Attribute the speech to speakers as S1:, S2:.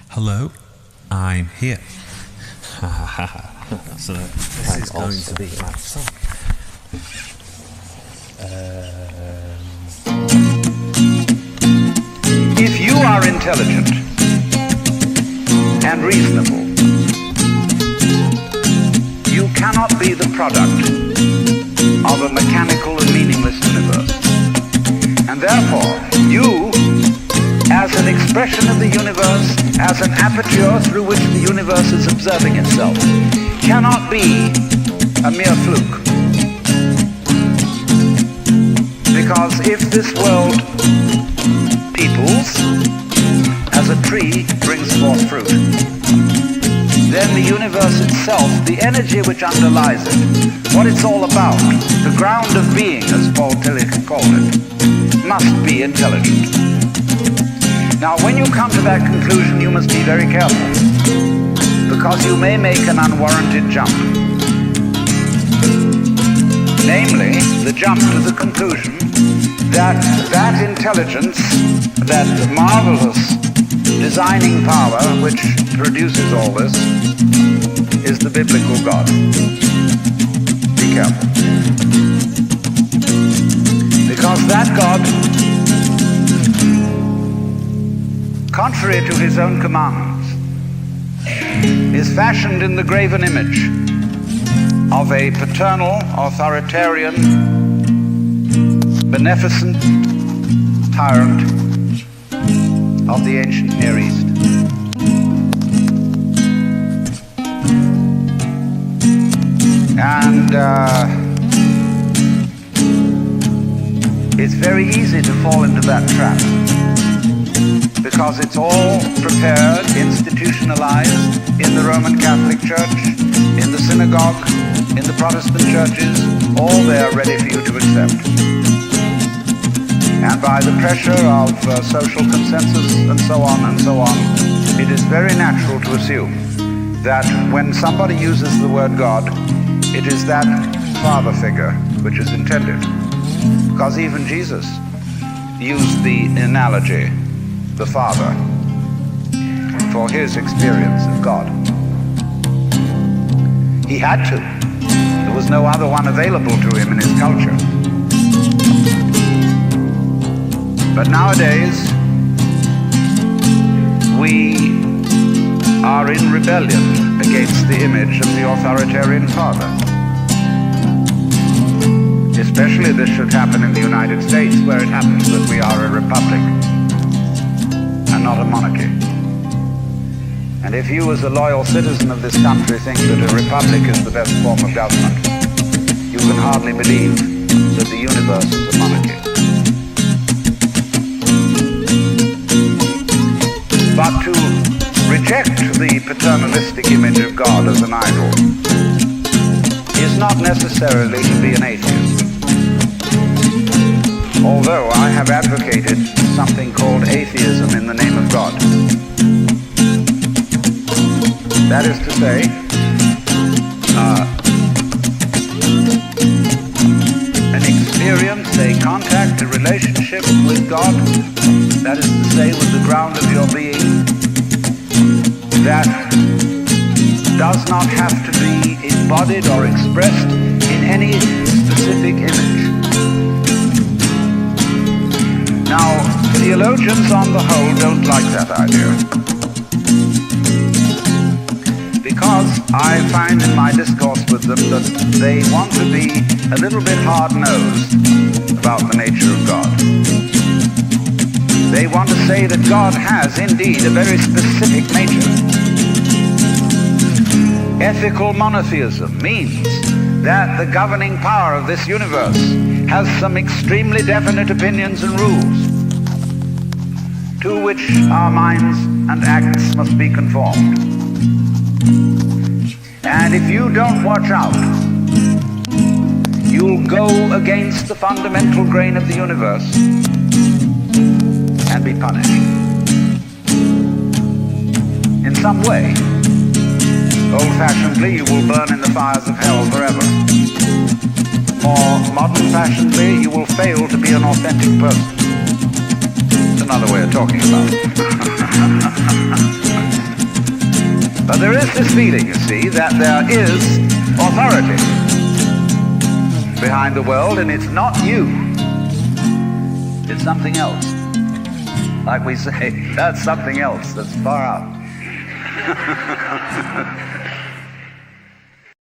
S1: Hello, I'm here. So this is going to be my song.
S2: If you are intelligent and reasonable, you cannot be the product of a mechanical and meaningless universe. And therefore, you, as an expression of the universe, as an aperture through which the universe is observing itself, cannot be a mere fluke. Because if this world peoples, as a tree brings forth fruit, then the universe itself, the energy which underlies it, what it's all about, the ground of being, as Paul Tillich called it, must be intelligent. Now, when you come to that conclusion, you must be very careful, because you may make an unwarranted jump. Namely, the jump to the conclusion that that intelligence, that marvelous designing power which produces all this, is the biblical God. Be careful. Because that God, contrary to his own commandments, is fashioned in the graven image of a paternal, authoritarian, beneficent tyrant of the ancient Near East. And it's very easy to fall into that trap, because it's all prepared, institutionalized in the Roman Catholic Church, in the synagogue, in the Protestant churches, all there ready for you to accept. And by the pressure of social consensus and so on, it is very natural to assume that when somebody uses the word God, it is that father figure which is intended. Because even Jesus used the analogy, the Father, for his experience of God. He had to. There was no other one available to him in his culture. But nowadays, we are in rebellion against the image of the authoritarian father. Especially this should happen in the United States, where it happens that we are a republic and not a monarchy. And if you as a loyal citizen of this country think that a republic is the best form of government, you can hardly believe that the universe is a monarchy. But to reject the paternalistic image of God as an idol is not necessarily to be an atheist. Although I have advocated something called atheism in the name of God. That is to say, an experience, a contact, a relationship with God, that is to say, with the ground of your being, that does not have to be embodied or expressed in any specific image. Now, theologians on the whole don't like that idea, because I find in my discourse with them that they want to be a little bit hard-nosed about the nature of God. They want to say that God has indeed a very specific nature. Ethical monotheism means that the governing power of this universe has some extremely definite opinions and rules to which our minds and acts must be conformed. And if you don't watch out, you'll go against the fundamental grain of the universe and be punished in some way. Old-fashionedly, you will burn in the fires of hell forever. More modern-fashionedly, you will fail to be an authentic person. It's another way of talking about it. there is this feeling, you see, that there is authority behind the world, and it's not you. It's something else. Like we say, that's something else that's far out.